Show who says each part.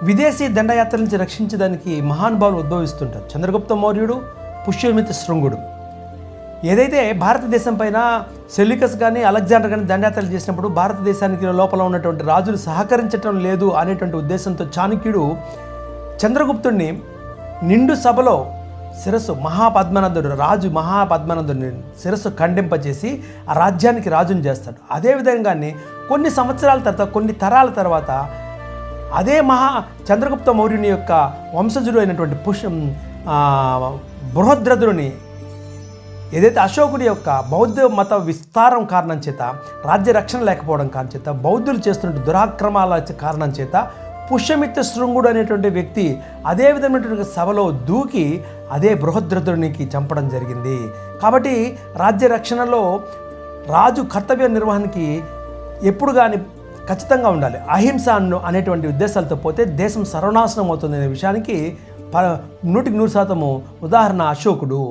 Speaker 1: విదేశీ దండయాత్ర నుంచి రక్షించడానికి మహానుభావులు ఉద్భవిస్తుంటారు. చంద్రగుప్త మౌర్యుడు, పుష్యమిత్ర శృంగుడు. ఏదైతే భారతదేశం పైన సెల్యూకస్ కానీ అలెగ్జాండర్ కానీ దండయాత్రలు చేసినప్పుడు భారతదేశానికి లోపల ఉన్నటువంటి రాజులు సహకరించటం లేదు అనేటువంటి ఉద్దేశంతో చాణక్యుడు చంద్రగుప్తుడిని నిండు సభలో శిరస్సు మహాపద్మనందుని శిరస్సు ఖండింపచేసి ఆ రాజ్యానికి రాజుని చేస్తాడు. అదేవిధంగానే కొన్ని సంవత్సరాల తర్వాత, కొన్ని తరాల తర్వాత అదే చంద్రగుప్త మౌర్యుని యొక్క వంశజుడు అయినటువంటి బృహద్రథుని, ఏదైతే అశోకుడి యొక్క బౌద్ధ మత విస్తారం కారణం చేత, రాజ్య రక్షణ లేకపోవడం కారణం చేత, బౌద్ధులు చేస్తున్న దురాక్రమాల కారణం చేత పుష్యమిత్ర శృంగుడు అనేటువంటి వ్యక్తి అదే విధమైనటువంటి సభలో దూకి అదే బృహద్రథునికి చంపడం జరిగింది. కాబట్టి రాజ్య రక్షణలో రాజు కర్తవ్య నిర్వహణకి ఎప్పుడు కానీ ఖచ్చితంగా ఉండాలి. అహింస అనేటువంటి ఉద్దేశాలతో పోతే దేశం సర్వనాశనం అవుతుంది అనే విషయానికి 100% ఉదాహరణ అశోకుడు.